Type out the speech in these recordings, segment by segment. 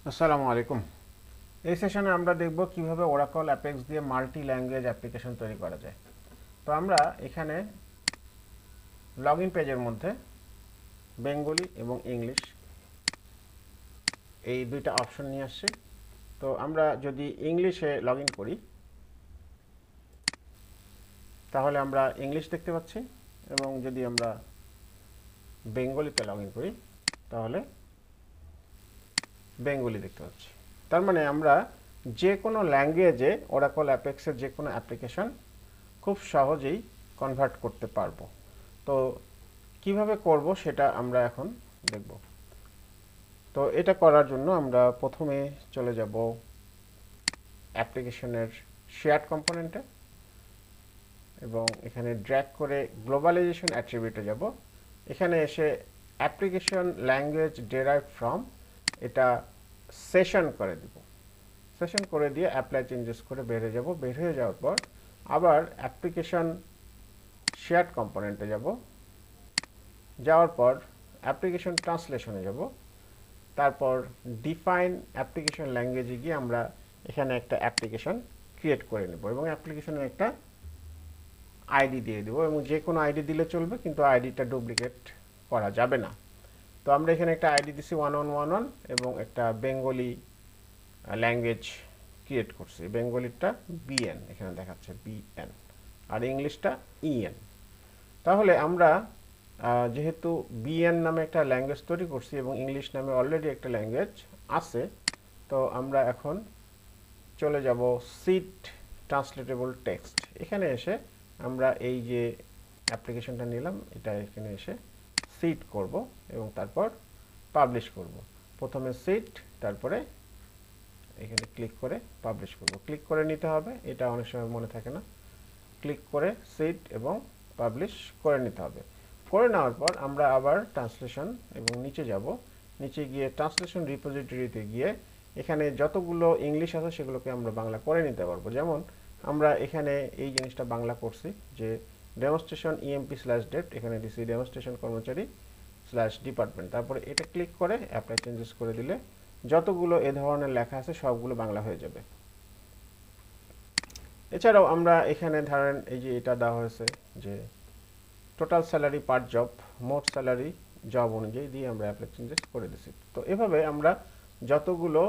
আসসালামু আলাইকুম। এই সেশনে আমরা দেখব কিভাবে ওরাকল অ্যাপেক্স দিয়ে মাল্টি ল্যাঙ্গুয়েজ অ্যাপ্লিকেশন তৈরি করা যায়। তো আমরা এখানে লগইন পেজের মধ্যে বেঙ্গলি এবং ইংলিশ এই দুইটা অপশন নিয়ে আসছি। তো আমরা যদি ইংলিশে লগইন করি তাহলে আমরা ইংলিশ দেখতে পাচ্ছি, এবং যদি আমরা বেঙ্গলিতে লগইন করি তাহলে বেঙ্গলি দেখতে পাচ্ছি। তার মানে আমরা যে কোনো ল্যাঙ্গুয়েজে ওরাকল অ্যাপেক্সের যে কোনো অ্যাপ্লিকেশন খুব সহজেই কনভার্ট করতে পারবো। তো কিভাবে করব সেটা আমরা এখন দেখব। তো এটা করার জন্য আমরা প্রথমে চলে যাব অ্যাপ্লিকেশনের শেয়ার্ড কম্পোনেন্টে, এবং এখানে ড্র্যাগ করে গ্লোবালাইজেশন অ্যাট্রিবিউটে যাব। এখানে এসে অ্যাপ্লিকেশন ল্যাঙ্গুয়েজ ডেরাইভড ফ্রম এটা সেশন করে দিব। সেশন করে দিয়ে অ্যাপ্লাই চেঞ্জেস করে বের হয়ে যাব। বের হয়ে যাওয়ার পর আবার অ্যাপ্লিকেশন শেয়ার্ড কম্পোনেন্টে যাব। যাওয়ার পর অ্যাপ্লিকেশন ট্রান্সলেশনে যাব। তারপর ডিফাইন অ্যাপ্লিকেশন ল্যাঙ্গুয়েজে গিয়ে আমরা এখানে একটা অ্যাপ্লিকেশন ক্রিয়েট করে নেব, এবং অ্যাপ্লিকেশনের একটা আইডি দিয়ে দেবো, এবং যে কোনো আইডি দিলে চলবে, কিন্তু আইডিটা ডুপ্লিকেট করা যাবে না। তো আমরা এখানে একটা আইডি দিছি 1111, এবং একটা বেঙ্গলি ল্যাঙ্গুয়েজ ক্রিয়েট করছি। বেঙ্গলিটা বিএন এখানে দেখাচ্ছে বিএন, আর ইংলিশটা ইএন। তাহলে আমরা যেহেতু বিএন নামে একটা ল্যাঙ্গুয়েজ তৈরি করছি এবং ইংলিশ নামে অলরেডি একটা ল্যাঙ্গুয়েজ আছে, তো আমরা এখন চলে যাব সিট ট্রান্সলেটেবল টেক্সট। এখানে এসে আমরা এই যে অ্যাপ্লিকেশনটা নিলাম এটা এখানে এসে সিট করব, এবং তারপর পাবলিশ করব। প্রথমে সিট, তারপরে এখানে ক্লিক করে পাবলিশ করব। ক্লিক করে নিতে হবে, এটা অনেক সময় মনে থাকে না। ক্লিক করে সিট এবং পাবলিশ করে নিতে হবে। করে নেওয়ার পর আমরা আবার ট্রান্সলেশন এবং নিচে যাব। নিচে গিয়ে ট্রান্সলেশন রিপোজিটরিতে গিয়ে এখানে যতগুলো ইংলিশ আছে সেগুলোকে আমরা বাংলা করে নিতে পারবো। যেমন আমরা এখানে এই জিনিসটা বাংলা করছি, যে ডেমনস্ট্রেশন ইএমপি স্ল্যাশ ডেট, এখানে দিছি ডেমনস্ট্রেশন কর্মচারী স্ল্যাশ ডিপার্টমেন্ট। তারপরে এটা ক্লিক করে অ্যাপ্লাই চেঞ্জেস করে দিলে যতগুলো এ ধরনের লেখা আছে সবগুলো বাংলা হয়ে যাবে। এছাড়াও আমরা এখানে ধরেন এই যে এটা দেওয়া হয়েছে যে টোটাল স্যালারি পার জব, মোট স্যালারি জব অনুযায়ী দিয়ে আমরা অ্যাপ্লাই চেঞ্জেস করে দিছি। তো এভাবে আমরা যতগুলো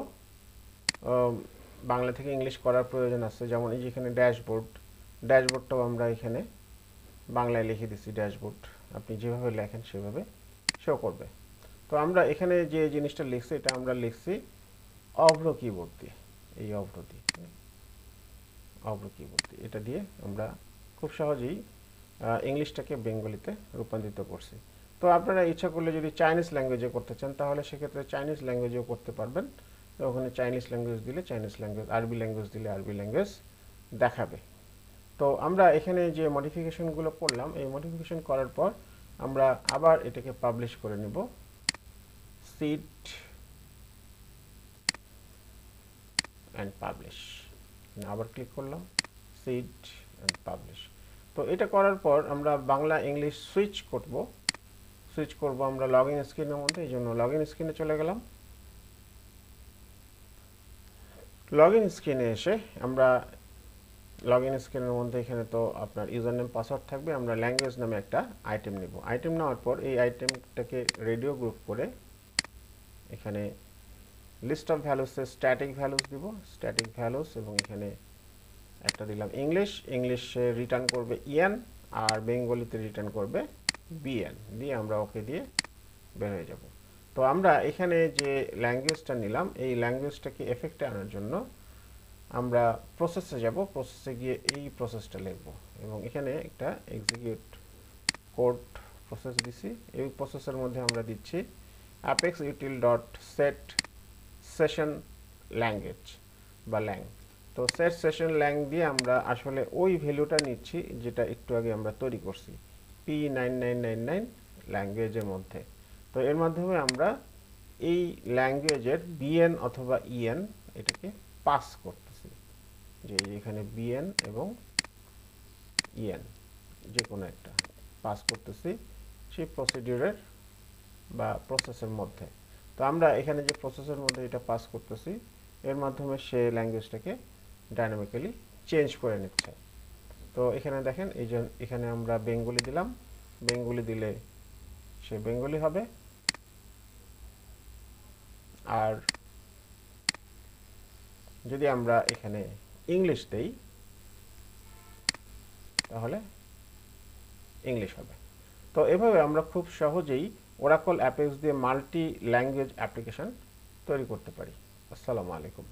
বাংলা থেকে ইংলিশ করার প্রয়োজন আছে, যেমন এই যে এখানে ড্যাশবোর্ড, ড্যাশবোর্ডটাও আমরা এখানে বাংলায় লিখে দিছি ড্যাশবোর্ড। আপনি যেভাবে লেখেন সেভাবে শো করবে। তো আমরা এখানে যে জিনিসটা লিখছি এটা আমরা লিখছি অভ্র কিবোর্ড দিয়ে, এই অভ্র দিয়ে, এটা দিয়ে আমরা খুব সহজেই ইংলিশটাকে বেঙ্গলিতে রূপান্তরিত করছি। তো আপনারা ইচ্ছা করলে যদি চাইনিজ ল্যাঙ্গুয়েজে করতে চান তাহলে সেক্ষেত্রে চাইনিজ ল্যাঙ্গুয়েজেও করতে পারবেন। তো ওখানে চাইনিজ ল্যাঙ্গুয়েজ দিলে চাইনিজ ল্যাঙ্গুয়েজ, আরবি ল্যাঙ্গুয়েজ দিলে আরবি ল্যাঙ্গুয়েজ দেখাবে। তো আমরা এখানে যে মডিফিকেশনগুলো করলাম, এই মডিফিকেশন করার পর আমরা আবার এটাকে পাবলিশ করে নেব। সিট অ্যান্ড পাবলিশ, আবার ক্লিক করলাম, সিট অ্যান্ড পাবলিশ। তো এটা করার পর আমরা বাংলা ইংলিশ সুইচ করব আমরা লগ ইন স্ক্রিনের মধ্যে। এই জন্য লগ ইন স্ক্রিনে চলে গেলাম। লগ ইন স্ক্রিনে এসে আমরা লগ ইন স্ক্রিনের মধ্যে এখানে তো আপনার ইউজার নেম পাসওয়ার্ড থাকবে। আমরা ল্যাঙ্গুয়েজ নামে একটা আইটেম নেব। আইটেম নেওয়ার পর এই আইটেমটাকে রেডিও গ্রুপ করে এখানে লিস্ট অফ ভ্যালুসে স্ট্যাটিক ভ্যালুস দিব, স্ট্যাটিক ভ্যালুস, এবং এখানে একটা দিলাম ইংলিশ, ইংলিশে রিটার্ন করবে ইএন, আর বেঙ্গলিতে রিটার্ন করবে বিএন, দিয়ে আমরা ওকে দিয়ে বের হয়ে যাব। তো আমরা এখানে যে ল্যাঙ্গুয়েজটা নিলাম এই ল্যাঙ্গুয়েজটাকে এফেক্টে আনার জন্য আমরা প্রসেসে যাব। প্রসেসে গিয়ে এই প্রসেসটা লিখব, এবং এখানে একটা এক্সিকিউট কোড প্রসেস দিছি। এই প্রসেসের মধ্যে আমরা দিচ্ছি apex util dot set session language বা ল্যাং। তো সেট সেশন ল্যাং দিয়ে আমরা আসলে ওই ভ্যালুটা নিচ্ছি যেটা একটু আগে আমরা তৈরি করছি P9999 ল্যাঙ্গুয়েজের মধ্যে। তো এর মাধ্যমে আমরা এই ল্যাঙ্গুয়েজের বিএন অথবা ইএন এটাকে পাস করতেছি, যে এখানে বিএন এবং ইএন যে কোনো একটা পাস করতেছি সেই প্রসিডিউরের বা প্রসেসের মধ্যে। তো আমরা এখানে যে প্রসেসের মধ্যে এটা পাস করতেছি, এর মাধ্যমে সে ল্যাঙ্গুয়েজটাকে ডাইনামিক্যালি চেঞ্জ করে নিচ্ছে। তো এখানে দেখেন, এই যে এখানে আমরা বেঙ্গলি দিলাম, বেঙ্গলি দিলে সে বেঙ্গলি হবে, আর যদি আমরা এখানে ইংলিশ দেই তাহলে ইংলিশ হবে। তো এভাবে আমরা খুব সহজেই ওরাকল অ্যাপেক্স দিয়ে মাল্টি ল্যাঙ্গুয়েজ অ্যাপ্লিকেশন তৈরি করতে পারি। আসসালামু আলাইকুম।